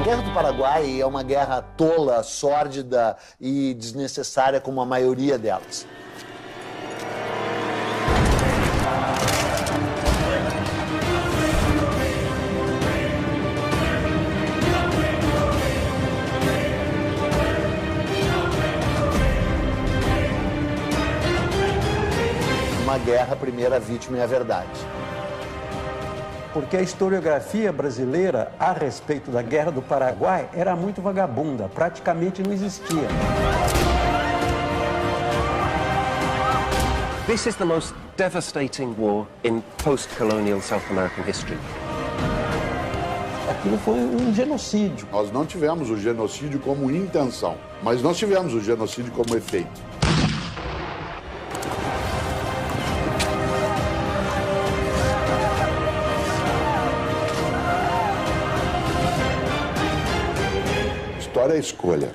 Guerra do Paraguai é uma guerra tola, sórdida e desnecessária como a maioria delas. Uma guerra, a primeira vítima é a verdade. Porque a historiografia brasileira a respeito da Guerra do Paraguai era muito vagabunda, praticamente não existia. This is the most devastating war in post-colonial South American history. Aquilo foi um genocídio. Nós não tivemos o genocídio como intenção, mas nós tivemos o genocídio como efeito. História é escolha.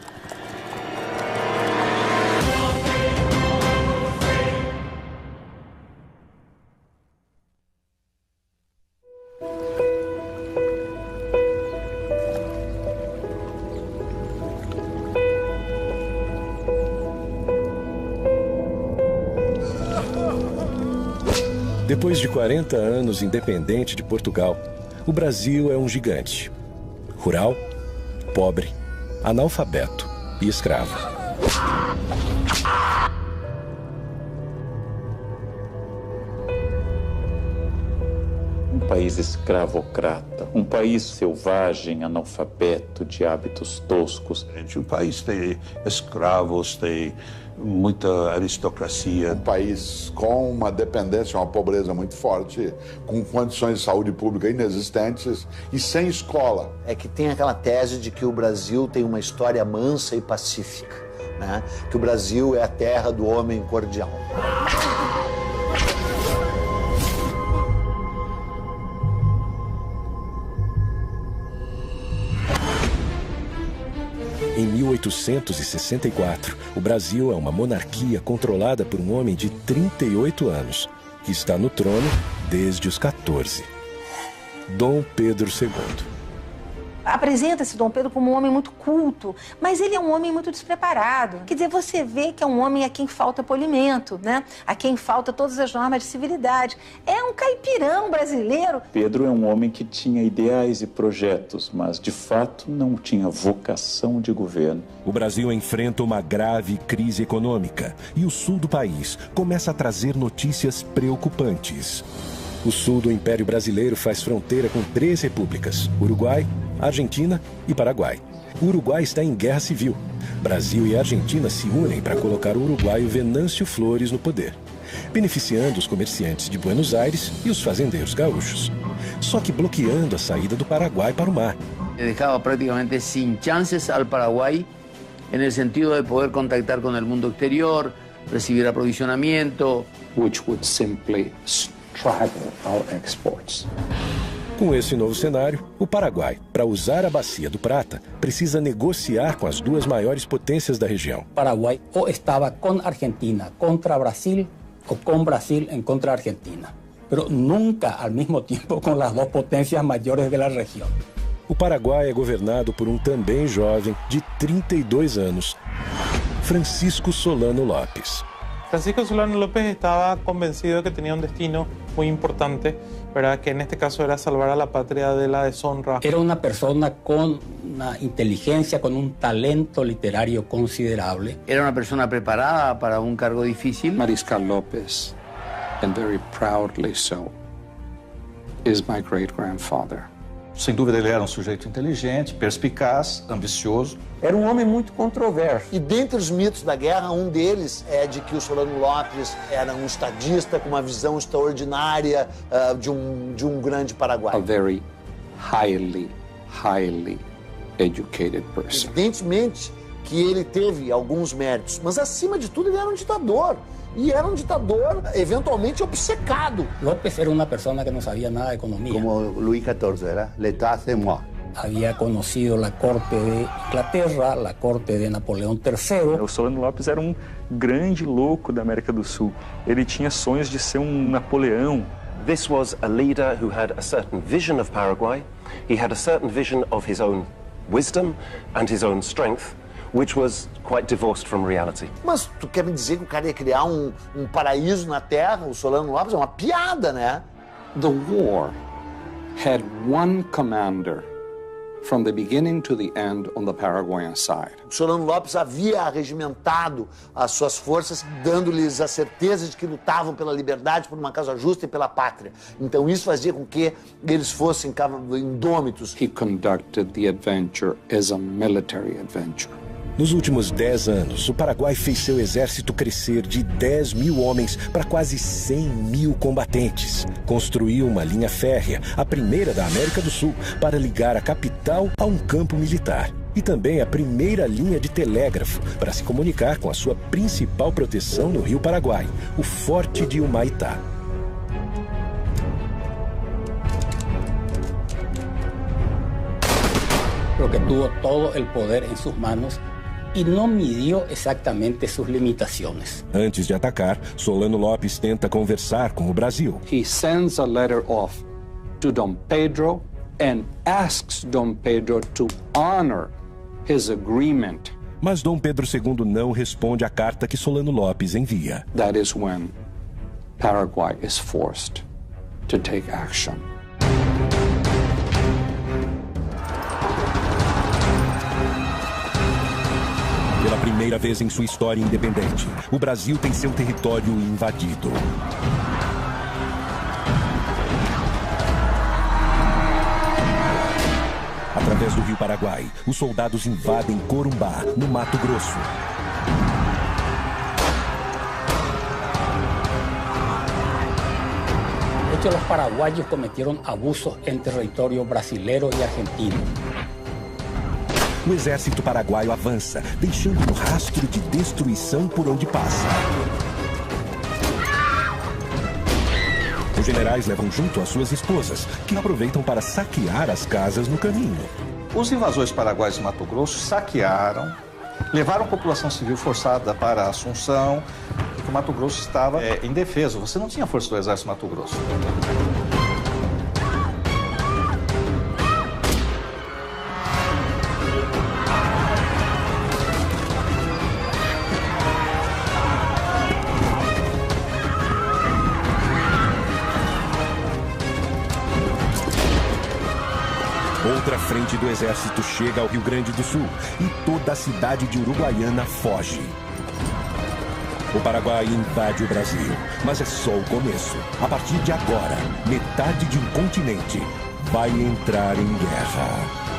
Depois de 40 anos independente de Portugal, o Brasil é um gigante. Rural, pobre, analfabeto e escravo. Um país escravocrata, um país selvagem, analfabeto, de hábitos toscos. O país tem escravos, tem muita aristocracia. Um país com uma dependência, uma pobreza muito forte, com condições de saúde pública inexistentes e sem escola. É que tem aquela tese de que o Brasil tem uma história mansa e pacífica, né? Que o Brasil é a terra do homem cordial. Em 1864, o Brasil é uma monarquia controlada por um homem de 38 anos, que está no trono desde os 14. Dom Pedro II. Apresenta-se Dom Pedro como um homem muito culto, mas ele é um homem muito despreparado. Quer dizer, você vê que é um homem a quem falta polimento, né? A quem falta todas as normas de civilidade. É um caipirão brasileiro. Pedro é um homem que tinha ideais e projetos, mas de fato não tinha vocação de governo. O Brasil enfrenta uma grave crise econômica e o sul do país começa a trazer notícias preocupantes. O sul do Império Brasileiro faz fronteira com 3 repúblicas: Uruguai, Argentina e Paraguai. O Uruguai está em guerra civil. Brasil e Argentina se unem para colocar o uruguaio Venâncio Flores no poder, beneficiando os comerciantes de Buenos Aires e os fazendeiros gaúchos, só que bloqueando a saída do Paraguai para o mar. Dejaba prácticamente sin chances al Paraguay en el sentido de poder contactar con el mundo exterior, recibir aprovisionamiento, Which would simply struggle our exports. Com esse novo cenário, o Paraguai, para usar a Bacia do Prata, precisa negociar com as 2 maiores potências da região. Paraguay o estaba con Argentina contra Brasil o con Brasil en contra Argentina, pero nunca al mismo tiempo con las 2 potencias mayores de la región. O Paraguai é governado por um também jovem de 32 anos, Francisco Solano Lopes. Francisco Solano López estaba convencido de que tenía un destino muy importante, ¿verdad? Que en este caso era salvar a la patria de la deshonra. Era una persona con una inteligencia, con un talento literario considerable. Era una persona preparada para un cargo difícil. Mariscal López, and very proudly so, is my great-grandfather. Sem dúvida, ele era um sujeito inteligente, perspicaz, ambicioso. Era um homem muito controverso. E dentre os mitos da guerra, um deles é de que o Solano Lopes era um estadista com uma visão extraordinária de um grande Paraguai. A very highly educated person. Evidentemente que ele teve alguns méritos, mas acima de tudo ele era um ditador. E era um ditador eventualmente obcecado. López era una persona que no sabía nada de economía. Como Luís XIV, era l'état c'est moi. Había conocido la corte de Inglaterra, la corte de Napoleão III. O Solano Lopes era um grande louco da América do Sul. Ele tinha sonhos de ser um Napoleão. This was a leader who had a certain vision of Paraguay. He had a certain vision of his own wisdom and his own strength, which was quite divorced from reality. Mas tu quer me dizer que o cara ia criar um paraíso na Terra, o Solano Lopes? É uma piada, né? The war had one commander from the beginning to the end on the Paraguayan side. O Solano Lopes havia regimentado as suas forças, dando-lhes a certeza de que lutavam pela liberdade, por uma causa justa e pela pátria. Então isso fazia com que eles fossem indômitos. He conducted the adventure as a military adventure. Nos últimos 10 anos, o Paraguai fez seu exército crescer de 10 mil homens para quase 100 mil combatentes. Construiu uma linha férrea, a primeira da América do Sul, para ligar a capital a um campo militar. E também a primeira linha de telégrafo para se comunicar com a sua principal proteção no Rio Paraguai, o Forte de Humaitá. Porque tuvo todo el poder en sus manos y no midió exactamente sus limitaciones. Antes de atacar, Solano Lopes tenta conversar com o Brasil. He sends a letter off to Dom Pedro and asks Dom Pedro to honor his agreement. Mas Dom Pedro II não responde à carta que Solano Lopes envia. That is when Paraguay is forced to take action. Pela primeira vez em sua história independente, o Brasil tem seu território invadido. Através do Rio Paraguai, os soldados invadem Corumbá, no Mato Grosso. De hecho, los paraguayos cometieron abusos en territorio brasilero y argentino. O exército paraguaio avança, deixando um rastro de destruição por onde passa. Os generais levam junto as suas esposas, que aproveitam para saquear as casas no caminho. Os invasores paraguaios de Mato Grosso saquearam, levaram a população civil forçada para Assunção, porque o Mato Grosso estava indefeso. Você não tinha força do exército Mato Grosso. Outra frente do exército chega ao Rio Grande do Sul e toda a cidade de Uruguaiana foge. O Paraguai invade o Brasil, mas é só o começo. A partir de agora, metade de um continente vai entrar em guerra.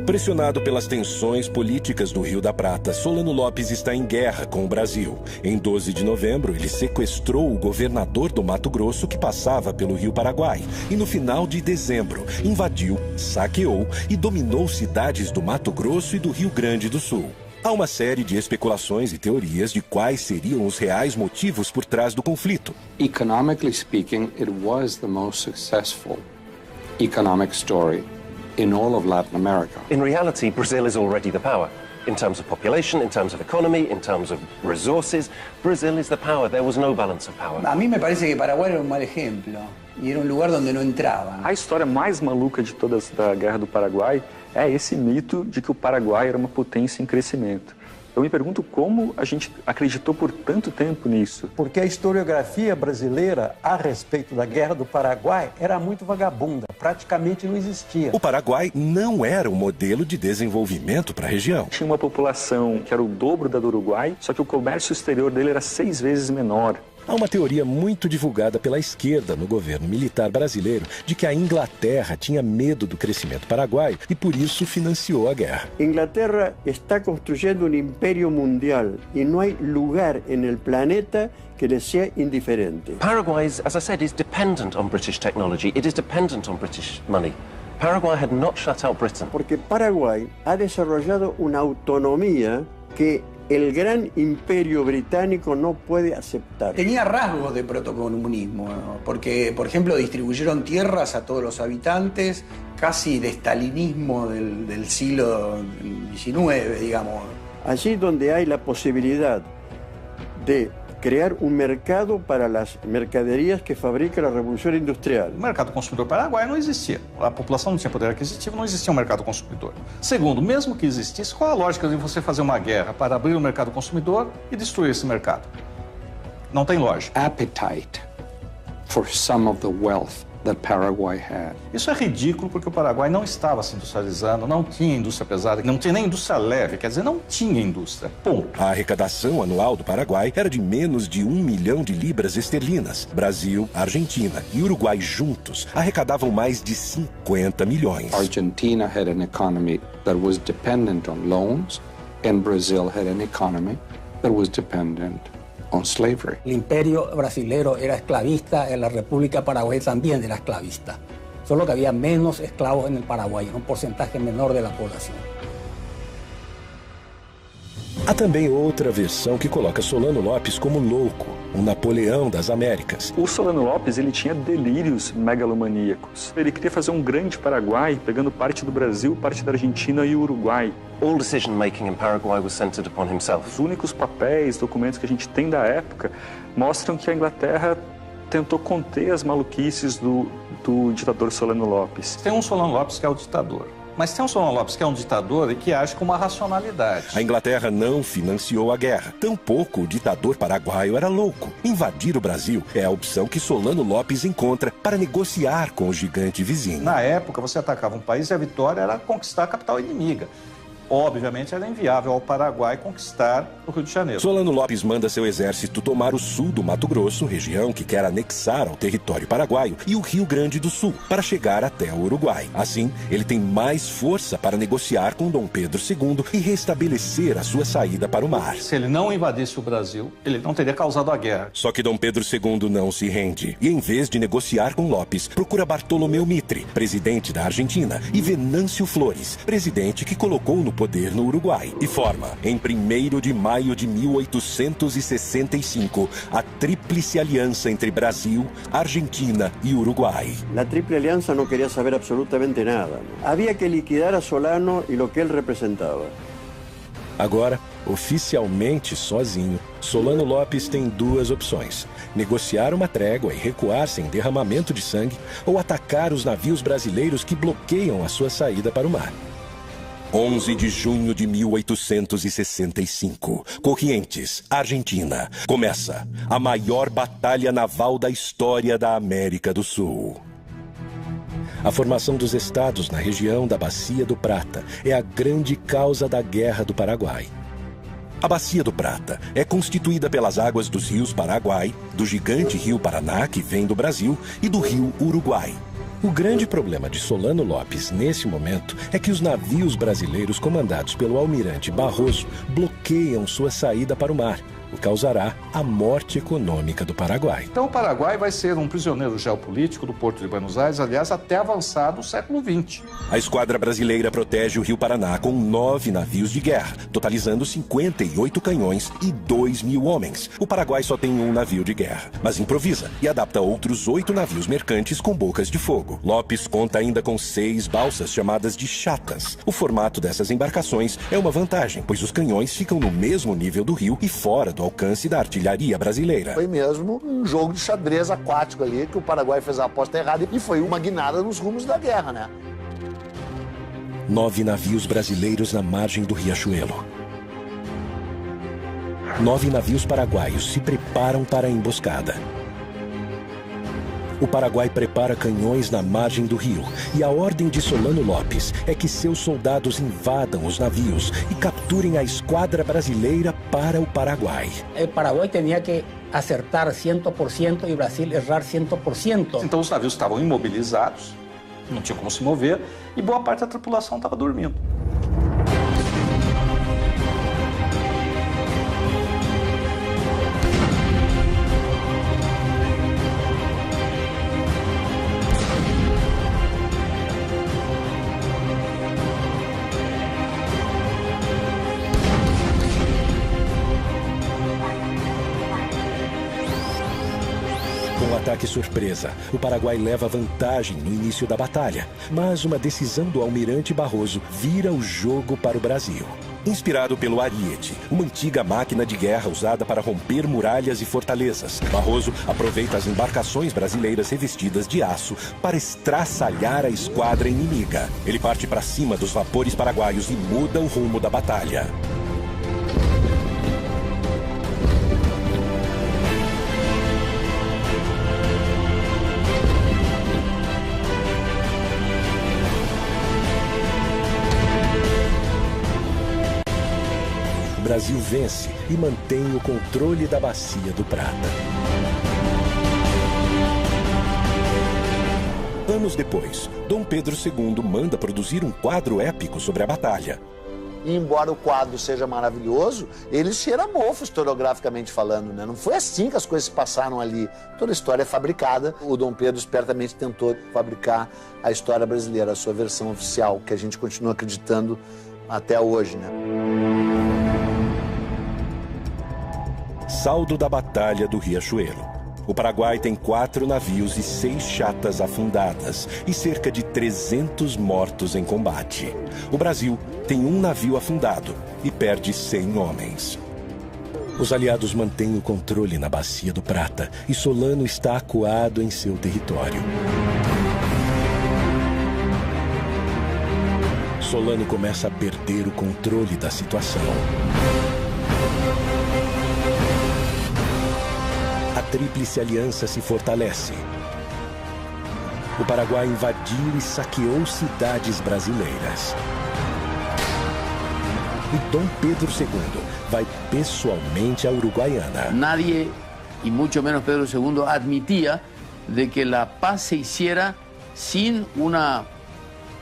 Pressionado pelas tensões políticas do Rio da Prata, Solano Lopes está em guerra com o Brasil. Em 12 de novembro, ele sequestrou o governador do Mato Grosso que passava pelo Rio Paraguai. E no final de dezembro, invadiu, saqueou e dominou cidades do Mato Grosso e do Rio Grande do Sul. Há uma série de especulações e teorias de quais seriam os reais motivos por trás do conflito. Economically speaking, it was the most successful economic story in all of Latin America. In reality, Brazil is already the power. In terms of population, in terms of economy, in terms of resources, Brazil is the power. There was no balance of power. A mí me parece que Paraguay era un mal ejemplo y era un lugar donde no entraban. A história mais maluca de todas da Guerra do Paraguai é esse mito de que o Paraguai era uma potência em crescimento. Eu me pergunto como a gente acreditou por tanto tempo nisso. Porque a historiografia brasileira a respeito da Guerra do Paraguai era muito vagabunda, praticamente não existia. O Paraguai não era um modelo de desenvolvimento para a região. Tinha uma população que era o dobro da do Uruguai, só que o comércio exterior dele era 6 vezes menor. Há uma teoria muito divulgada pela esquerda no governo militar brasileiro de que a Inglaterra tinha medo do crescimento paraguaio e por isso financiou a guerra. Inglaterra está construyendo un imperio mundial y no hay lugar en el planeta que le sea indiferente. Paraguay, as I said, is dependent on British technology. It is dependent on British money. Paraguay had not shut out Britain. Porque Paraguay ha desarrollado una autonomía que el gran imperio británico no puede aceptar. Tenía rasgos de protocomunismo, ¿no? Porque, por ejemplo, distribuyeron tierras a todos los habitantes, casi de estalinismo del siglo XIX, digamos. Allí donde hay la posibilidad de crear un mercado para las mercaderias que fabrica la Revolución Industrial. O mercado consumidor paraguaio não existia. A população não tinha poder aquisitivo, não existia um mercado consumidor. Segundo, mesmo que existisse, qual a lógica de você fazer uma guerra para abrir o mercado consumidor e destruir esse mercado? Não tem lógica. Appetite for some of the wealth that Paraguay had. Isso é ridículo porque o Paraguai não estava se industrializando, não tinha indústria pesada, não tinha nem indústria leve, quer dizer, não tinha indústria. Ponto. A arrecadação anual do Paraguai era de menos de 1 milhão de libras esterlinas. Brasil, Argentina e Uruguai juntos arrecadavam mais de 50 milhões. Argentina had an economy that was dependent on loans, and Brazil had an economy that was dependent on slavery. El imperio brasilero era esclavista, en la República Paraguay también era esclavista. Solo que había menos esclavos en el Paraguay, era un porcentaje menor de la población. Há também outra versão que coloca Solano Lopes como louco, um Napoleão das Américas. O Solano Lopes, ele tinha delírios megalomaníacos. Ele queria fazer um grande Paraguai, pegando parte do Brasil, parte da Argentina e o Uruguai. All decision-making in Paraguay was centered upon himself. Os únicos papéis, documentos que a gente tem da época mostram que a Inglaterra tentou conter as maluquices do ditador Solano Lopes. Tem um Solano Lopes que é o ditador. Mas tem um Solano Lopes que é um ditador e que age com uma racionalidade. A Inglaterra não financiou a guerra. Tampouco o ditador paraguaio era louco. Invadir o Brasil é a opção que Solano Lopes encontra para negociar com o gigante vizinho. Na época, você atacava um país e a vitória era conquistar a capital inimiga. Obviamente, era inviável ao Paraguai conquistar o Rio de Janeiro. Solano Lopes manda seu exército tomar o sul do Mato Grosso, região que quer anexar ao território paraguaio, e o Rio Grande do Sul, para chegar até o Uruguai. Assim, ele tem mais força para negociar com Dom Pedro II e restabelecer a sua saída para o mar. Se ele não invadisse o Brasil, ele não teria causado a guerra. Só que Dom Pedro II não se rende. E em vez de negociar com Lopes, procura Bartolomeu Mitre, presidente da Argentina, e Venâncio Flores, presidente que colocou no poder no Uruguai, e forma, em 1º de maio de 1865, a Tríplice Aliança entre Brasil, Argentina e Uruguai. La Triple Alianza no quería saber absolutamente nada. Había que liquidar a Solano y lo que él representaba. Agora, oficialmente sozinho, Solano Lopes tem duas opções: negociar uma trégua e recuar sem derramamento de sangue, ou atacar os navios brasileiros que bloqueiam a sua saída para o mar. 11 de junho de 1865, Corrientes, Argentina. Começa a maior batalha naval da história da América do Sul. A formação dos estados na região da Bacia do Prata é a grande causa da Guerra do Paraguai. A Bacia do Prata é constituída pelas águas dos rios Paraguai, do gigante rio Paraná, que vem do Brasil, e do rio Uruguai. O grande problema de Solano Lopes nesse momento é que os navios brasileiros comandados pelo almirante Barroso bloqueiam sua saída para o mar, o que causará a morte econômica do Paraguai. Então o Paraguai vai ser um prisioneiro geopolítico do Porto de Buenos Aires, aliás, até avançado o século XX. A esquadra brasileira protege o Rio Paraná com 9 navios de guerra, totalizando 58 canhões e 2.000 homens. O Paraguai só tem um navio de guerra, mas improvisa e adapta outros 8 navios mercantes com bocas de fogo. Lopes conta ainda com 6 balsas chamadas de chatas. O formato dessas embarcações é uma vantagem, pois os canhões ficam no mesmo nível do rio e fora do alcance da artilharia brasileira. Foi mesmo um jogo de xadrez aquático ali, que o Paraguai fez a aposta errada e foi uma guinada nos rumos da guerra, né? 9 navios brasileiros na margem do Riachuelo. 9 navios paraguaios se preparam para a emboscada. O Paraguai prepara canhões na margem do rio e a ordem de Solano Lopes é que seus soldados invadam os navios e capturem a esquadra brasileira para o Paraguai. O Paraguai tinha que acertar 100% e o Brasil errar 100%. Então os navios estavam imobilizados, não tinham como se mover, e boa parte da tripulação estava dormindo. um ataque surpresa, o Paraguai leva vantagem no início da batalha, mas uma decisão do almirante Barroso vira o jogo para o Brasil. Inspirado pelo Ariete, uma antiga máquina de guerra usada para romper muralhas e fortalezas, Barroso aproveita as embarcações brasileiras revestidas de aço para estraçalhar a esquadra inimiga. Ele parte para cima dos vapores paraguaios e muda o rumo da batalha. O Brasil vence e mantém o controle da Bacia do Prata. Anos depois, Dom Pedro II manda produzir um quadro épico sobre a batalha. E embora o quadro seja maravilhoso, ele cheira mofo historiograficamente falando, né? Não foi assim que as coisas se passaram ali. Toda a história é fabricada. O Dom Pedro espertamente tentou fabricar a história brasileira, a sua versão oficial, que a gente continua acreditando até hoje, né? Saldo da Batalha do Riachuelo. O Paraguai tem 4 navios e 6 chatas afundadas e cerca de 300 mortos em combate. O Brasil tem 1 navio afundado e perde 100 homens. Os aliados mantêm o controle na Bacia do Prata e Solano está acuado em seu território. Solano começa a perder o controle da situação. A Tríplice Aliança se fortalece. O Paraguai invadiu e saqueou cidades brasileiras. E Dom Pedro II vai pessoalmente a Uruguaiana. Nadie, y mucho menos Pedro II, admitía de que la paz se hiciera sin una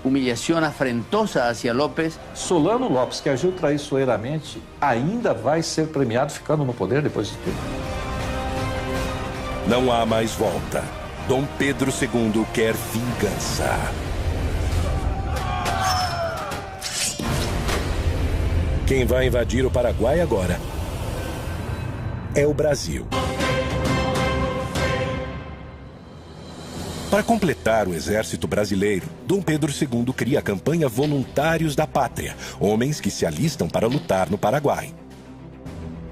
humillación afrentosa hacia López. Solano Lopes, que agiu traiçoeiramente, ainda vai ser premiado ficando no poder depois de tudo. Não há mais volta. Dom Pedro II quer vingança. Quem vai invadir o Paraguai agora é o Brasil. Para completar o exército brasileiro, Dom Pedro II cria a campanha Voluntários da Pátria, homens que se alistam para lutar no Paraguai.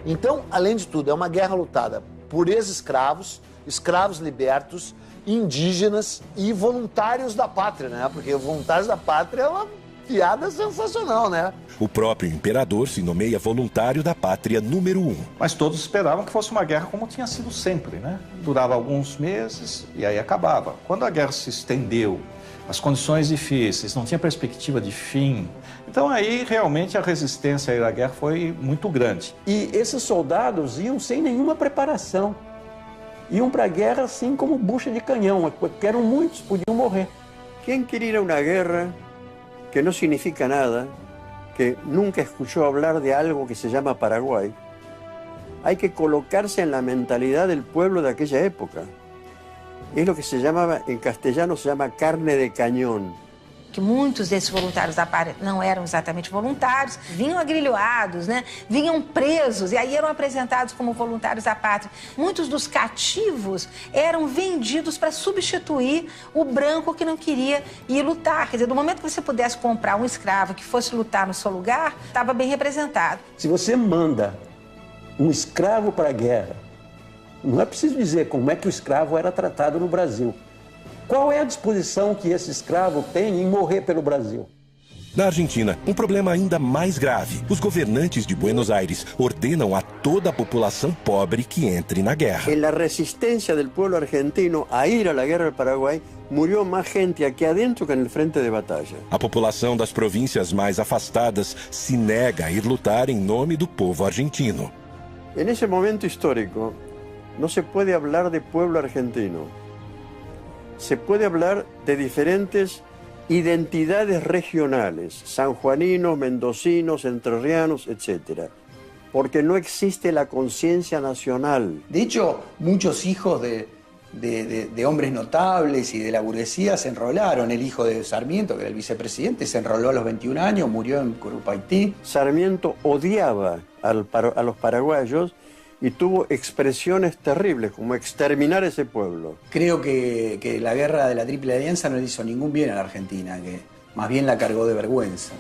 Então, além de tudo, é uma guerra lutada por ex-escravos, escravos libertos, indígenas e voluntários da pátria, né? Porque voluntários da pátria é uma piada sensacional, né? O próprio imperador se nomeia voluntário da pátria número 1. Mas todos esperavam que fosse uma guerra como tinha sido sempre, né? Durava alguns meses e aí acabava. Quando a guerra se estendeu, as condições difíceis, não tinha perspectiva de fim. Então aí realmente a resistência à guerra foi muito grande. E esses soldados iam sem nenhuma preparação. Iam para a guerra assim como bucha de canhão, que eram muitos, podiam morrer. Quem quer ir a uma guerra que no significa nada, que nunca escuchó hablar de algo que se llama Paraguay, hay que colocarse en la mentalidad del pueblo de aquella época. Es lo que se llamaba, en castellano se llama carne de cañón. Que muitos desses voluntários da pátria não eram exatamente voluntários, vinham agrilhoados, né? Vinham presos e aí eram apresentados como voluntários da pátria. Muitos dos cativos eram vendidos para substituir o branco que não queria ir lutar. Quer dizer, do momento que você pudesse comprar um escravo que fosse lutar no seu lugar, estava bem representado. Se você manda um escravo para a guerra, não é preciso dizer como é que o escravo era tratado no Brasil. Qual é a disposição que esse escravo tem em morrer pelo Brasil? Na Argentina, um problema ainda mais grave. Os governantes de Buenos Aires ordenam a toda a população pobre que entre na guerra. En la resistencia del pueblo argentino a ir a la guerra del Paraguay, murió más gente aquí adentro que en el frente de batalla. A população das províncias mais afastadas se nega a ir lutar em nome do povo argentino. En ese momento histórico, no se puede hablar de pueblo argentino. Se puede hablar de diferentes identidades regionales, sanjuaninos, mendocinos, entrerrianos, etc. Porque no existe la conciencia nacional. De hecho, muchos hijos de hombres notables y de la burguesía se enrolaron. El hijo de Sarmiento, que era el vicepresidente, se enroló a los 21 años, murió en Curupaití. Sarmiento odiaba a los paraguayos y tuvo expresiones terribles, como exterminar ese pueblo. Creo que la guerra de la Triple Alianza no le hizo ningún bien a la Argentina, que más bien la cargó de vergüenza.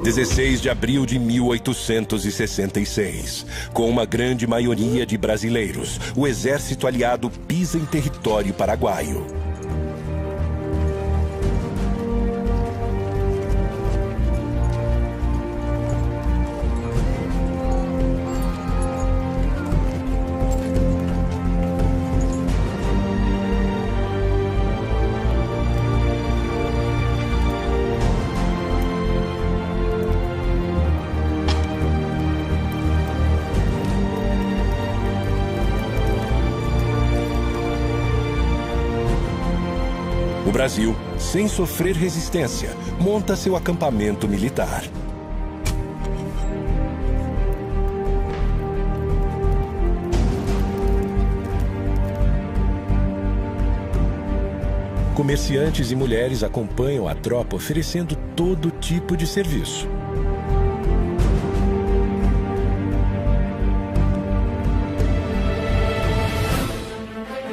16 de abril de 1866. Com uma grande maioria de brasileiros, o exército aliado pisa em território paraguaio. O Brasil, sem sofrer resistência, monta seu acampamento militar. Comerciantes e mulheres acompanham a tropa oferecendo todo tipo de serviço.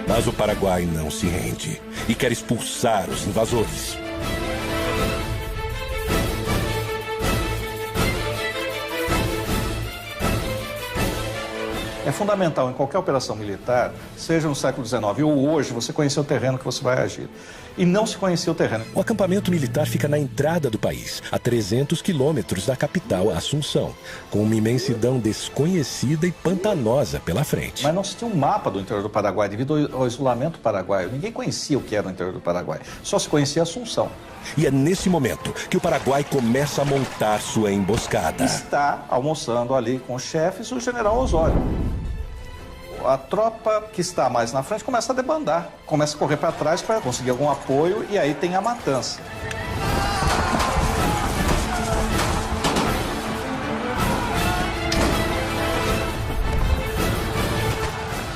Mas o Paraguai não se rende e quer expulsar os invasores. É fundamental em qualquer operação militar, seja no século XIX ou hoje, você conhecer o terreno que você vai agir. E não se conhecia o terreno. O acampamento militar fica na entrada do país, a 300 quilômetros da capital, Assunção, com uma imensidão desconhecida e pantanosa pela frente. Mas não se tinha um mapa do interior do Paraguai devido ao isolamento paraguaio. Ninguém conhecia o que era o interior do Paraguai. Só se conhecia Assunção. E é nesse momento que o Paraguai começa a montar sua emboscada. Está almoçando ali com os chefes o general Osório. A tropa que está mais na frente começa a debandar, começa a correr para trás para conseguir algum apoio e aí tem a matança. –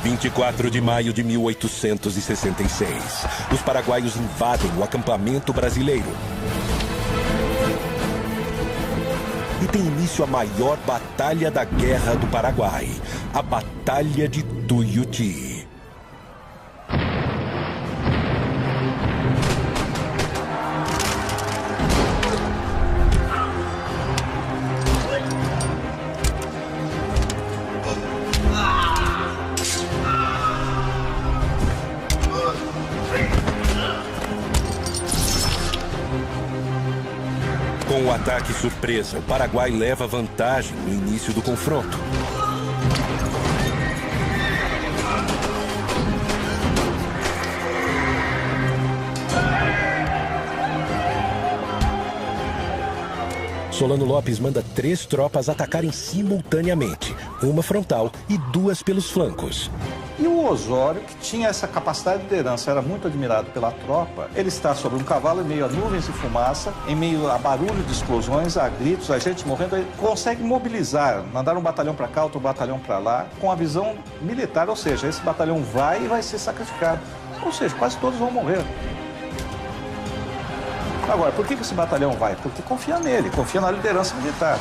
24 de maio de 1866. Os paraguaios invadem o acampamento brasileiro. E tem início a maior batalha da Guerra do Paraguai, a Batalha de Tuiuti. Com o ataque surpresa, o Paraguai leva vantagem no início do confronto. Solano Lopes manda 3 tropas atacarem simultaneamente, uma frontal e 2 pelos flancos. E o Osório, que tinha essa capacidade de liderança, era muito admirado pela tropa. Ele está sobre um cavalo em meio a nuvens de fumaça, em meio a barulho de explosões, a gritos, a gente morrendo. Ele consegue mobilizar, mandar um batalhão para cá, outro batalhão para lá, com a visão militar, ou seja, esse batalhão vai e vai ser sacrificado. Ou seja, quase todos vão morrer. Agora, por que esse batalhão vai? Porque confia nele, confia na liderança militar.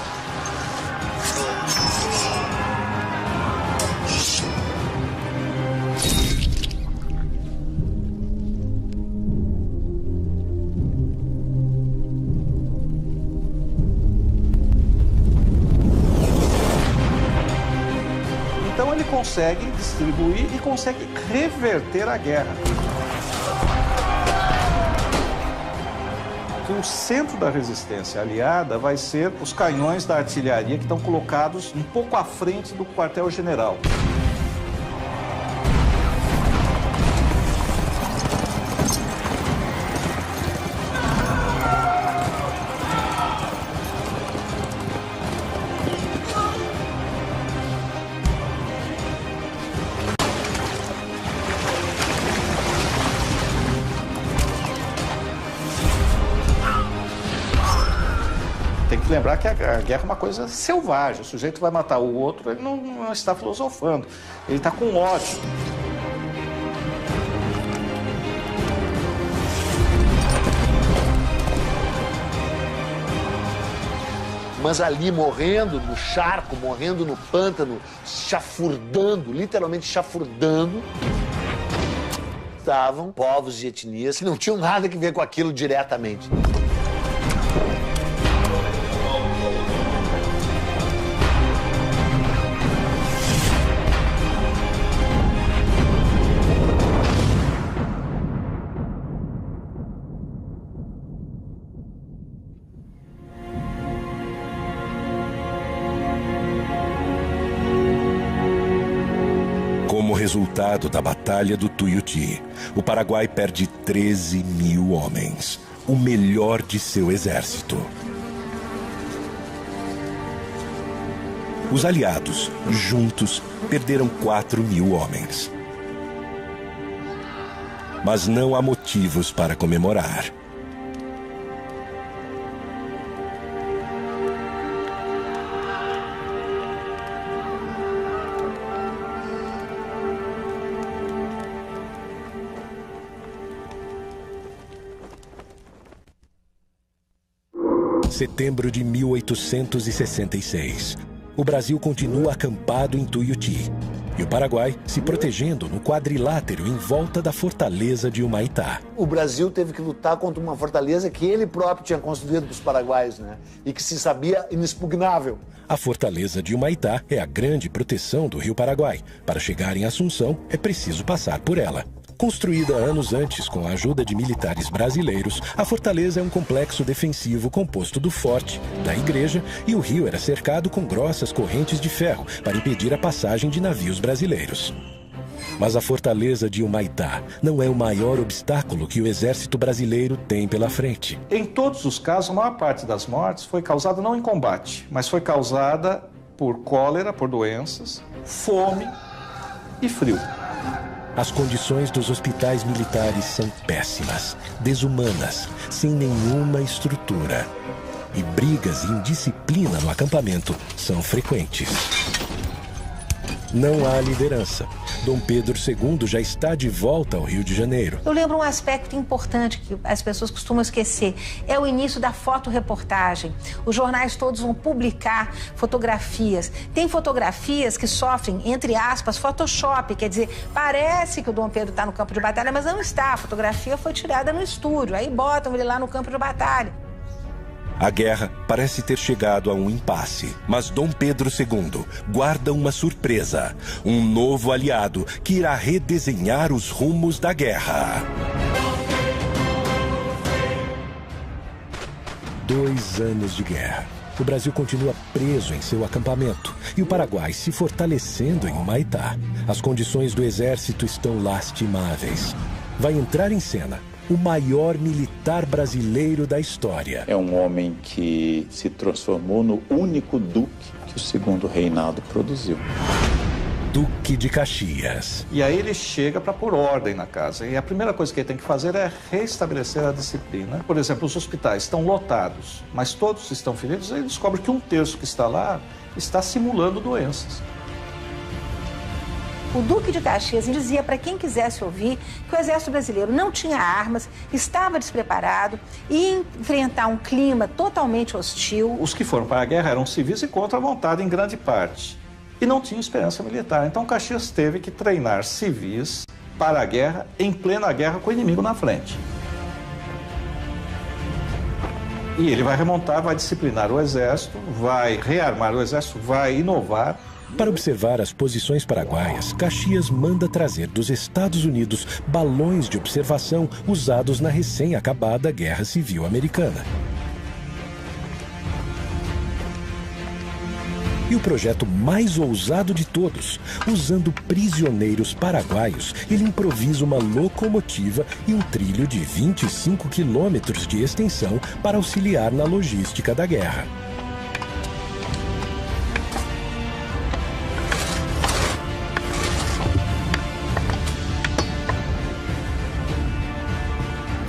Então ele consegue distribuir e consegue reverter a guerra. O centro da resistência aliada vai ser os canhões da artilharia que estão colocados um pouco à frente do quartel-general. Lembrar que a guerra é uma coisa selvagem. O sujeito vai matar o outro, ele não está filosofando. Ele está com ódio. mas ali morrendo no charco, morrendo no pântano, chafurdando, literalmente chafurdando, estavam povos de etnias que não tinham nada a ver com aquilo diretamente. Como resultado da Batalha do Tuiuti, o Paraguai perde 13 mil homens, o melhor de seu exército. Os aliados, juntos, perderam 4 mil homens. Mas não há motivos para comemorar. Setembro de 1866. O Brasil continua acampado em Tuiuti e o Paraguai se protegendo no quadrilátero em volta da fortaleza de Humaitá. O Brasil teve que lutar contra uma fortaleza que ele próprio tinha construído para os paraguaios, né? E que se sabia inexpugnável. A fortaleza de Humaitá é a grande proteção do Rio Paraguai. Para chegar em Assunção, é preciso passar por ela. Construída anos antes com a ajuda de militares brasileiros, a fortaleza é um complexo defensivo composto do forte, da igreja e o rio era cercado com grossas correntes de ferro para impedir a passagem de navios brasileiros. Mas a fortaleza de Humaitá não é o maior obstáculo que o exército brasileiro tem pela frente. Em todos os casos, a maior parte das mortes foi causada não em combate, mas foi causada por cólera, por doenças, fome e frio. As condições dos hospitais militares são péssimas, desumanas, sem nenhuma estrutura. E brigas e indisciplina no acampamento são frequentes. Não há liderança. Dom Pedro II já está de volta ao Rio de Janeiro. Eu lembro um aspecto importante que as pessoas costumam esquecer. É o início da fotoreportagem. Os jornais todos vão publicar fotografias. Tem fotografias que sofrem, entre aspas, Photoshop. Quer dizer, parece que o Dom Pedro está no campo de batalha, mas não está. A fotografia foi tirada no estúdio. Aí botam ele lá no campo de batalha. A guerra parece ter chegado a um impasse, mas Dom Pedro II guarda uma surpresa, um novo aliado que irá redesenhar os rumos da guerra. 2 anos de guerra. O Brasil continua preso em seu acampamento e o Paraguai se fortalecendo em Humaitá. As condições do exército estão lastimáveis. Vai entrar em cena o maior militar brasileiro da história. É um homem que se transformou no único duque que o segundo reinado produziu. Duque de Caxias. E aí ele chega para pôr ordem na casa. E a primeira coisa que ele tem que fazer é restabelecer a disciplina. Por exemplo, os hospitais estão lotados, mas todos estão feridos. Aí ele descobre que 1/3 que está lá está simulando doenças. O Duque de Caxias dizia para quem quisesse ouvir que o exército brasileiro não tinha armas, estava despreparado e ia enfrentar um clima totalmente hostil. Os que foram para a guerra eram civis e contra a vontade em grande parte. E não tinham experiência militar. Então Caxias teve que treinar civis para a guerra, em plena guerra com o inimigo na frente. E ele vai remontar, vai disciplinar o exército, vai rearmar o exército, vai inovar. Para observar as posições paraguaias, Caxias manda trazer dos Estados Unidos balões de observação usados na recém-acabada Guerra Civil Americana. E o projeto mais ousado de todos, usando prisioneiros paraguaios, ele improvisa uma locomotiva e um trilho de 25 quilômetros de extensão para auxiliar na logística da guerra.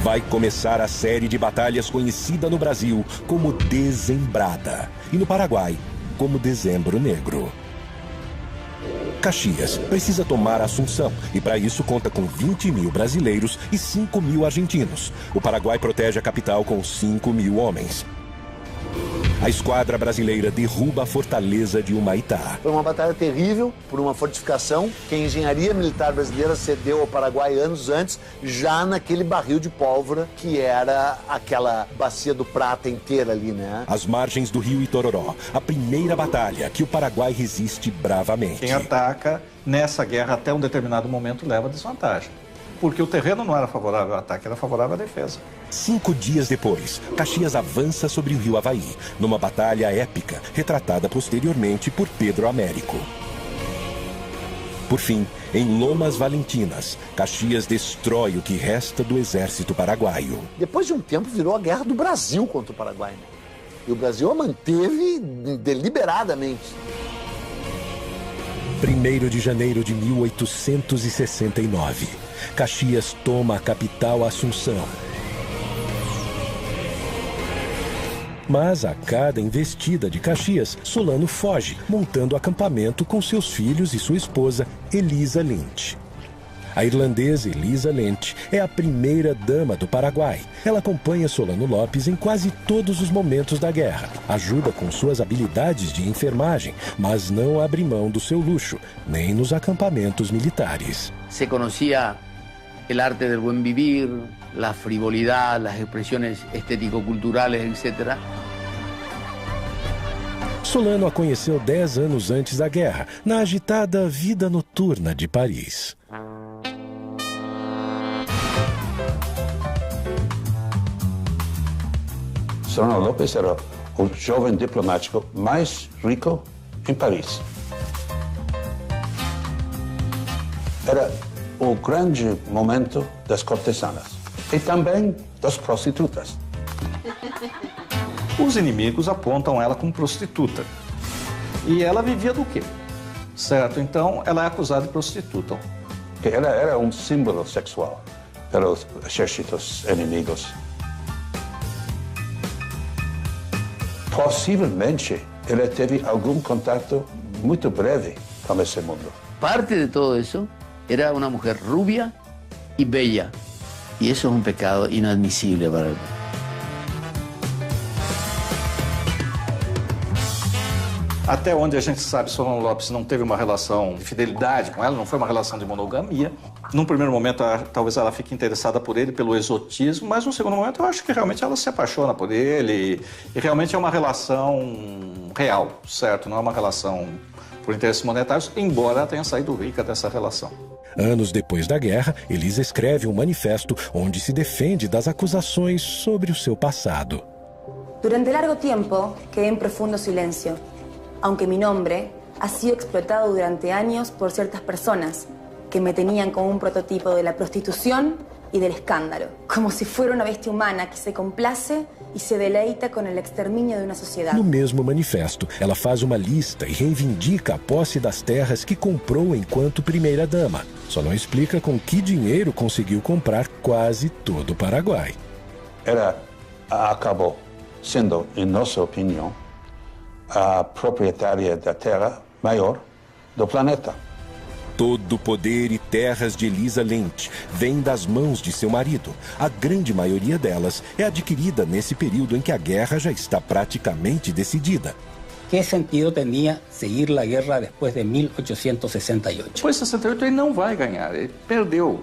Vai começar a série de batalhas conhecida no Brasil como Dezembrada e no Paraguai como Dezembro Negro. Caxias precisa tomar Assunção e para isso conta com 20 mil brasileiros e 5 mil argentinos. O Paraguai protege a capital com 5 mil homens. a esquadra brasileira derruba a fortaleza de Humaitá. Foi uma batalha terrível por uma fortificação que a engenharia militar brasileira cedeu ao Paraguai anos antes, já naquele barril de pólvora que era aquela bacia do Prata inteira ali, né? Às margens do rio Itororó, a primeira batalha que o Paraguai resiste bravamente. Quem ataca nessa guerra até um determinado momento leva desvantagem. Porque o terreno não era favorável ao ataque, era favorável à defesa. 5 dias depois, Caxias avança sobre o rio Havaí, numa batalha épica, retratada posteriormente por Pedro Américo. Por fim, em Lomas Valentinas, Caxias destrói o que resta do exército paraguaio. Depois de um tempo, virou a guerra do Brasil contra o Paraguai, né? E o Brasil a manteve deliberadamente. 1º de janeiro de 1869. Caxias toma a capital Assunção. Mas a cada investida de Caxias, Solano foge, montando acampamento com seus filhos e sua esposa, Elisa Lynch. A irlandesa Elisa Lynch é a primeira dama do Paraguai. Ela acompanha Solano Lopes em quase todos os momentos da guerra. Ajuda com suas habilidades de enfermagem, mas não abre mão do seu luxo, nem nos acampamentos militares. Se conhecia o arte del buen vivir, la frivolidad, las expresiones estético-culturales, etc. Solano a conheceu 10 anos antes da guerra, na agitada vida noturna de Paris. Solano Lopes era o jovem diplomático mais rico em Paris. Era o grande momento das cortesanas e também das prostitutas. Os inimigos apontam ela como prostituta. E ela vivia do quê? Certo, então ela é acusada de prostituta. Ela era um símbolo sexual para os exércitos inimigos. Possivelmente, ela teve algum contato muito breve com esse mundo. Parte de todo eso era una mujer rubia y bella. Y eso es un pecado inadmisible para el mundo. Até onde a gente sabe, Solano Lopes não teve uma relação de fidelidade com ela, não foi uma relação de monogamia. Num primeiro momento, talvez ela fique interessada por ele, pelo exotismo, mas no segundo momento eu acho que realmente ela se apaixona por ele e realmente é uma relação real, certo? Não é uma relação por interesses monetários, embora ela tenha saído rica dessa relação. Anos depois da guerra, Elisa escreve um manifesto onde se defende das acusações sobre o seu passado. Durante largo tiempo quedé en profundo silencio, aunque mi nombre ha sido explotado durante años por ciertas personas que me tenían como un prototipo de la prostitución y del escándalo, como si fuera una bestia humana que se complace e se deleita com o extermínio de uma sociedade. No mesmo manifesto, ela faz uma lista e reivindica a posse das terras que comprou enquanto primeira-dama. Só não explica com que dinheiro conseguiu comprar quase todo o Paraguai. Ela acabou sendo, em nossa opinião, a proprietária da terra maior do planeta. Todo o poder e terras de Elisa Lynch vem das mãos de seu marido. A grande maioria delas é adquirida nesse período em que a guerra já está praticamente decidida. ¿Qué sentido tenía seguir la guerra después de 1868? Depois de 68 ele não vai ganhar, ele perdeu.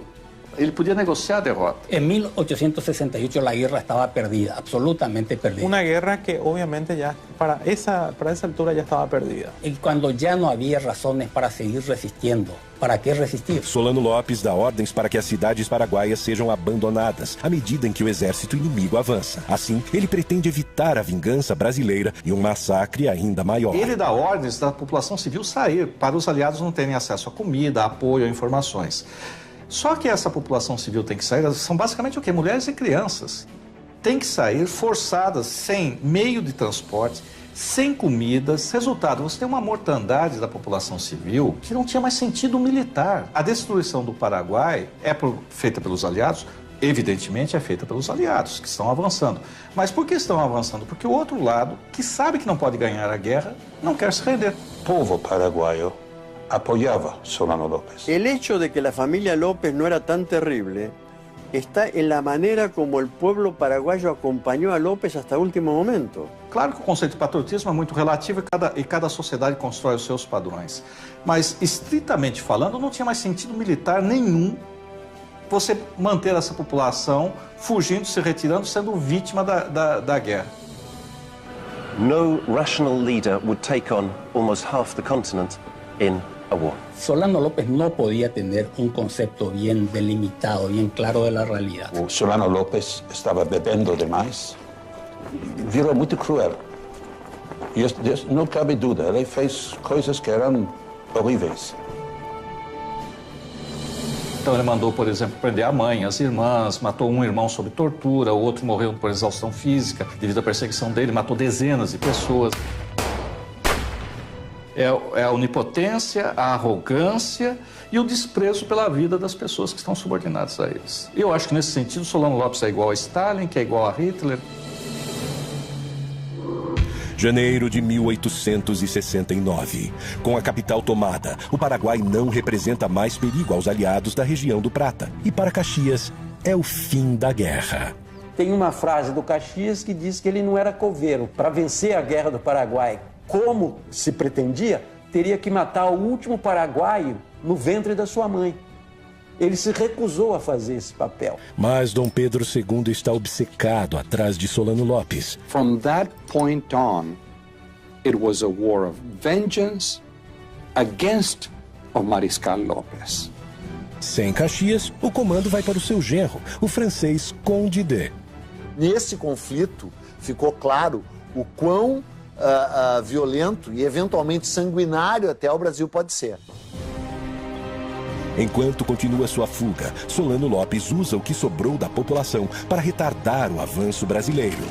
Ele podia negociar a derrota. En 1868 la guerra estaba perdida, absolutamente perdida. Una guerra que obviamente ya para esa altura ya estaba perdida. Y cuando ya no había razones para seguir resistiendo, ¿para qué resistir? Solano Lopes dá ordens para que as cidades paraguaias sejam abandonadas à medida em que o exército inimigo avança. Assim, ele pretende evitar a vingança brasileira e um massacre ainda maior. Ele dá ordens da população civil sair, para os aliados não terem acesso a comida, a apoio, a informações. Só que essa população civil tem que sair, são basicamente o quê? Mulheres e crianças. Tem que sair forçadas, sem meio de transporte, sem comidas. Resultado, você tem uma mortandade da população civil que não tinha mais sentido militar. A destruição do Paraguai é feita pelos aliados? Evidentemente é feita pelos aliados, que estão avançando. Mas por que estão avançando? Porque o outro lado, que sabe que não pode ganhar a guerra, não quer se render. O povo paraguaio apoyaba Solano López. El hecho de que la familia López no era tan terrible está en la manera como el pueblo paraguayo acompañó a López hasta el último momento. Claro que o conceito de patriotismo é muito relativo e cada sociedade constrói os seus padrões. Mas, estritamente falando, não tinha mais sentido militar nenhum você manter essa população fugindo, se retirando, sendo vítima da guerra. No rational leader would take on almost half the continent in a war. Solano López no podía tener un concepto bien delimitado, bien claro de la realidad. O Solano López estava bebendo demais, virou muito cruel. E não cabe dúvida, ele fez coisas que eram horríveis. Então ele mandou, por exemplo, prender a mãe, as irmãs, matou um irmão sob tortura, o outro morreu por exaustão física devido à perseguição dele, matou dezenas de pessoas. É a onipotência, a arrogância e o desprezo pela vida das pessoas que estão subordinadas a eles. Eu acho que nesse sentido Solano Lopes é igual a Stalin, que é igual a Hitler. Janeiro de 1869. Com a capital tomada, o Paraguai não representa mais perigo aos aliados da região do Prata. E para Caxias, é o fim da guerra. Tem uma frase do Caxias que diz que ele não era coveiro. Para vencer a guerra do Paraguai, como se pretendia, teria que matar o último paraguaio no ventre da sua mãe. Ele se recusou a fazer esse papel. Mas Dom Pedro II está obcecado atrás de Solano Lopes. From that point on, it was a war of vengeance against o Mariscal López. Sem Caxias, o comando vai para o seu genro, o francês Conde de. Nesse conflito, ficou claro o quão violento e eventualmente sanguinário até o Brasil pode ser. Enquanto continua sua fuga, Solano Lopes usa o que sobrou da população para retardar o avanço brasileiro.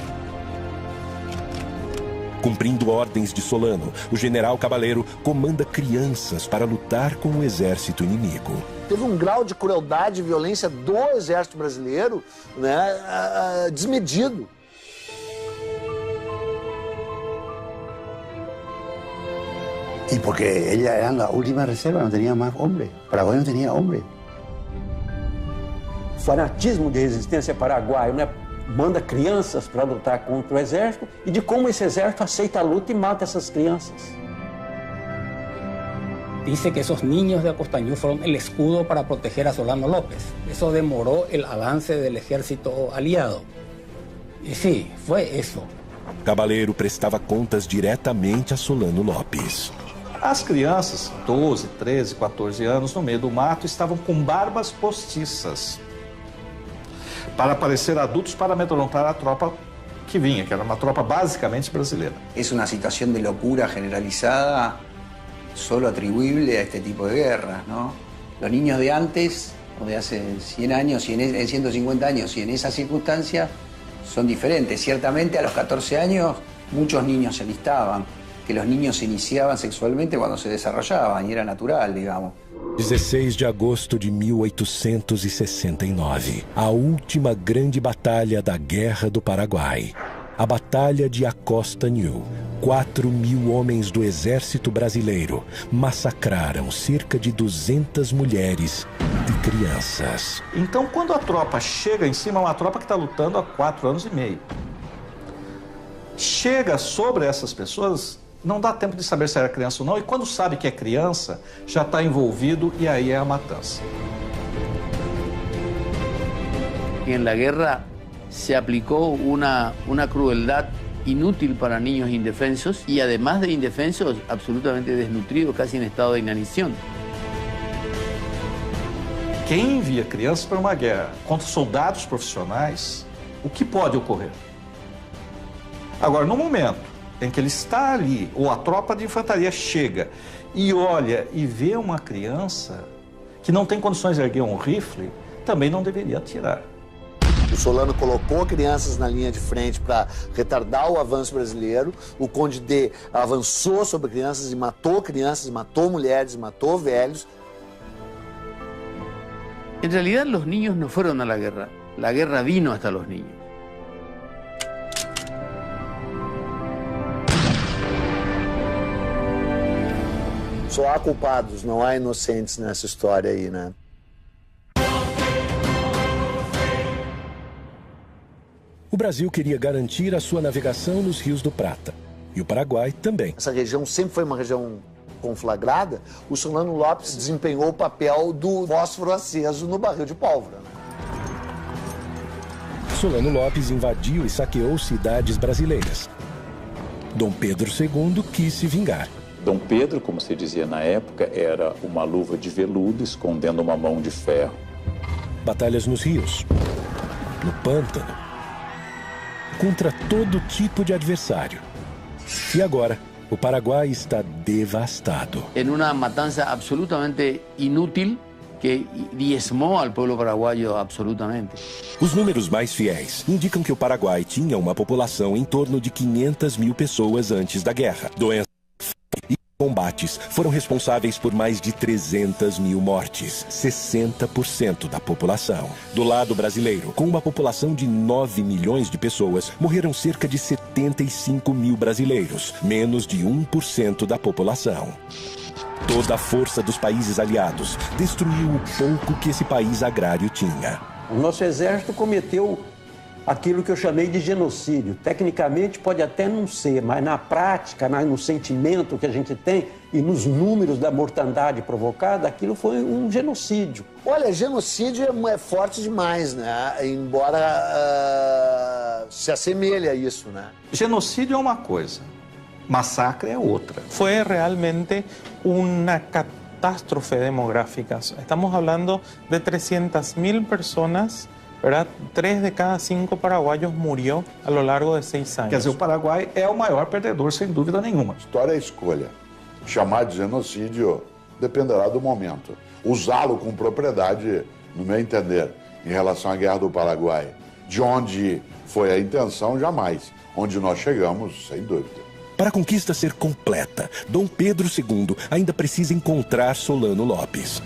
Cumprindo ordens de Solano, o general Cabaleiro comanda crianças para lutar com o exército inimigo. Teve um grau de crueldade e violência do exército brasileiro, né, desmedido. Y porque ella era la última reserva, no tenía más hombres. Paraguay no tenía hombres. Fanatismo de resistência paraguaio, né? Manda crianças para lutar contra o exército e de como esse exército aceita a luta e mata essas crianças. Dice que esos niños de Acostañú fueron el escudo para proteger a Solano López. Eso demoró el avance del ejército aliado. Y sí, fue eso. Cabaleiro prestava contas diretamente a Solano Lopes. As crianças, 12, 13, 14 anos, no meio do mato, estavam com barbas postiças para parecer adultos para amedrontar a tropa que vinha, que era uma tropa basicamente brasileira. Es una situación de locura generalizada, solo atribuible a este tipo de guerras, ¿no? Los niños de antes, o de hace 100 años, y en 150 años, y en esas circunstancias, son diferentes. Ciertamente a los 14 años muchos niños se alistaban, que los niños se iniciaban sexualmente cuando se desarrollaban, y era natural, digamos. 16 de agosto de 1869, a última grande batalha da Guerra do Paraguai. A Batalha de Acostañú. 4.000 homens do exército brasileiro massacraram cerca de 200 mulheres e crianças. Então, quando a tropa chega em cima, é uma tropa que está lutando há 4 anos e meio. Chega sobre essas pessoas, não dá tempo de saber se era criança ou não, e quando sabe que é criança, já está envolvido e aí é a matança. En la guerra se aplicó una crueldad inútil para niños indefensos y además de indefensos, absolutamente desnutridos, casi en estado de inanición. Quem envia crianças para uma guerra contra soldados profissionais, o que pode ocorrer? Agora, no momento em que ele está ali, ou a tropa de infantaria chega e olha e vê uma criança que não tem condições de erguer um rifle, também não deveria atirar. O Solano colocou crianças na linha de frente para retardar o avanço brasileiro. O Conde de avançou sobre crianças, matou mulheres, matou velhos. En realidad los niños no fueron a la guerra vino hasta los niños. Só há culpados, não há inocentes nessa história aí, né? O Brasil queria garantir a sua navegação nos rios do Prata. E o Paraguai também. Essa região sempre foi uma região conflagrada. O Solano Lopes desempenhou o papel do fósforo aceso no barril de pólvora. Solano Lopes invadiu e saqueou cidades brasileiras. Dom Pedro II quis se vingar. Dom Pedro, como se dizia na época, era uma luva de veludo escondendo uma mão de ferro. Batalhas nos rios, no pântano, contra todo tipo de adversário. E agora, o Paraguai está devastado. En una matanza absolutamente inútil que diezmó al pueblo paraguayo absolutamente. Os números mais fiéis indicam que o Paraguai tinha uma população em torno de 500 mil pessoas antes da guerra. Doenças e combates foram responsáveis por mais de 300 mil mortes, 60% da população. Do lado brasileiro, com uma população de 9 milhões de pessoas, morreram cerca de 75 mil brasileiros, menos de 1% da população. Toda a força dos países aliados destruiu o pouco que esse país agrário tinha. O nosso exército cometeu aquilo que eu chamei de genocídio. Tecnicamente pode até não ser, mas na prática, no sentimento que a gente tem e nos números da mortandade provocada, aquilo foi um genocídio. Olha, genocídio é forte demais, né? Embora se assemelhe a isso, né? Genocídio é uma coisa, massacre é outra. Fue realmente una catástrofe demográfica. Estamos hablando de 300.000 personas, ¿verdad? 3 de cada 5 paraguayos murió a lo largo de 6 años. Quer dizer, o Paraguai é o maior perdedor, sem dúvida nenhuma. História é escolha. Chamar de genocídio dependerá do momento. Usá-lo com propriedade, no meu entender, em relação à Guerra do Paraguai, de onde foi a intenção, jamais. Onde nós chegamos, sem dúvida. Para a conquista ser completa, Dom Pedro II ainda precisa encontrar Solano Lopes.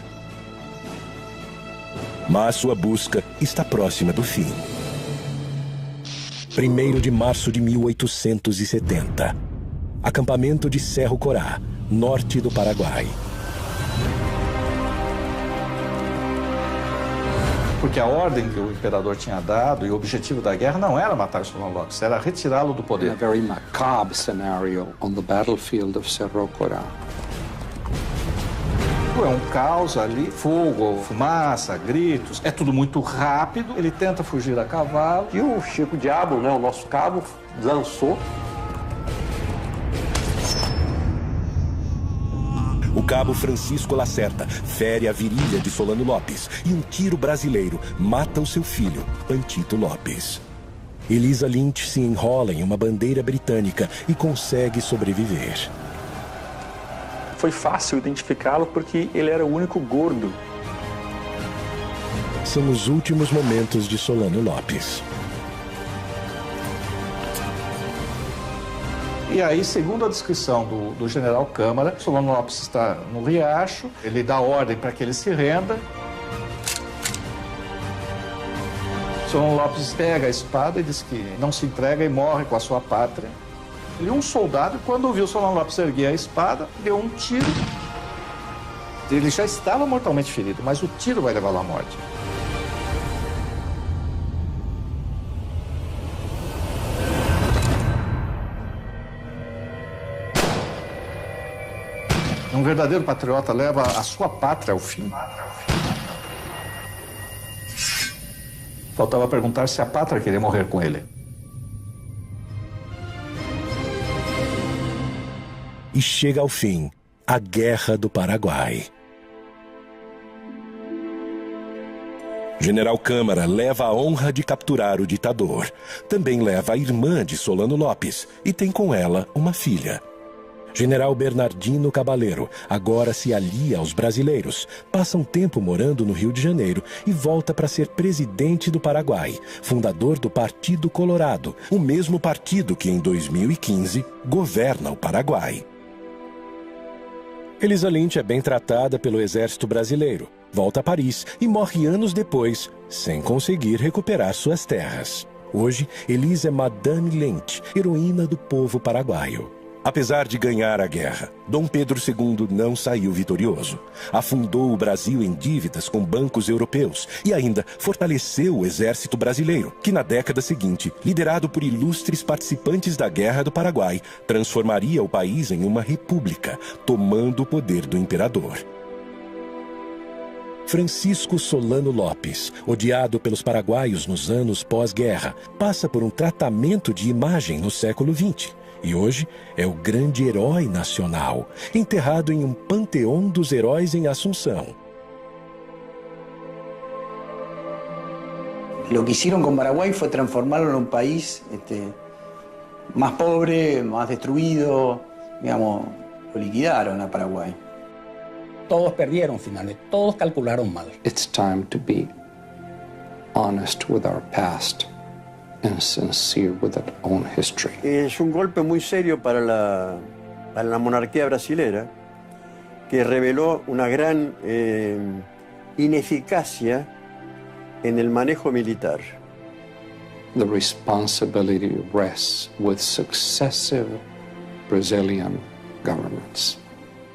Mas sua busca está próxima do fim. 1º de março de 1870. Acampamento de Cerro Corá, norte do Paraguai. Porque a ordem que o imperador tinha dado e o objetivo da guerra não era matar Solano Lopes, era retirá-lo do poder. In a very macabre scenario on the battlefield of Cerro Corá. É um caos ali, fogo, fumaça, gritos, é tudo muito rápido. Ele tenta fugir a cavalo. E o Chico Diabo, né, o nosso cabo, lançou. O cabo Francisco Lacerda fere a virilha de Solano Lopes e um tiro brasileiro mata o seu filho, Antito Lopes. Elisa Lynch se enrola em uma bandeira britânica e consegue sobreviver. Foi fácil identificá-lo porque ele era o único gordo. São os últimos momentos de Solano Lopes. E aí, segundo a descrição do general Câmara, Solano Lopes está no riacho, ele dá ordem para que ele se renda. Solano Lopes pega a espada e diz que não se entrega e morre com a sua pátria. E um soldado, quando ouviu Solano Lopes erguer a espada, deu um tiro. Ele já estava mortalmente ferido, mas o tiro vai levá-lo à morte. Um verdadeiro patriota leva a sua pátria ao fim. Faltava perguntar se a pátria queria morrer com ele. E chega ao fim a Guerra do Paraguai. General Câmara leva a honra de capturar o ditador. Também leva a irmã de Solano Lopes e tem com ela uma filha. General Bernardino Cabaleiro agora se alia aos brasileiros, passa um tempo morando no Rio de Janeiro e volta para ser presidente do Paraguai, fundador do Partido Colorado, o mesmo partido que em 2015 governa o Paraguai. Elisa Lynch é bem tratada pelo exército brasileiro, volta a Paris e morre anos depois, sem conseguir recuperar suas terras. Hoje, Elisa é Madame Lynch, heroína do povo paraguaio. Apesar de ganhar a guerra, Dom Pedro II não saiu vitorioso. Afundou o Brasil em dívidas com bancos europeus e ainda fortaleceu o exército brasileiro, que na década seguinte, liderado por ilustres participantes da Guerra do Paraguai, transformaria o país em uma república, tomando o poder do imperador. Francisco Solano Lopes, odiado pelos paraguaios nos anos pós-guerra, passa por um tratamento de imagem no século XX. E hoje é o grande herói nacional, enterrado em um panteão dos heróis em Assunção. Lo que hicieron con Paraguay fue transformarlo en un país más pobre, más destruido, digamos, lo liquidaron a Paraguay. Todos perdieron finalmente, todos calcularon mal. It's time to be honest with our past and sincere with our own history. Es un golpe muy serio para la monarquía brasilera, que reveló una gran ineficacia en el manejo militar. The responsibility rests with successive Brazilian governments.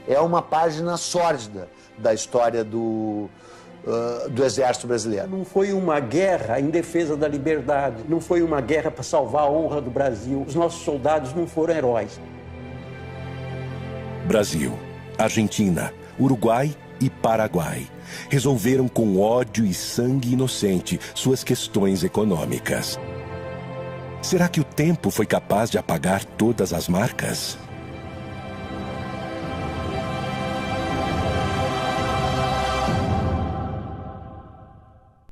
É uma página sórdida da história do exército brasileiro. Não foi uma guerra em defesa da liberdade, não foi uma guerra para salvar a honra do Brasil. Os nossos soldados não foram heróis. Brasil, Argentina, Uruguai e Paraguai resolveram com ódio e sangue inocente suas questões econômicas. Será que o tempo foi capaz de apagar todas as marcas?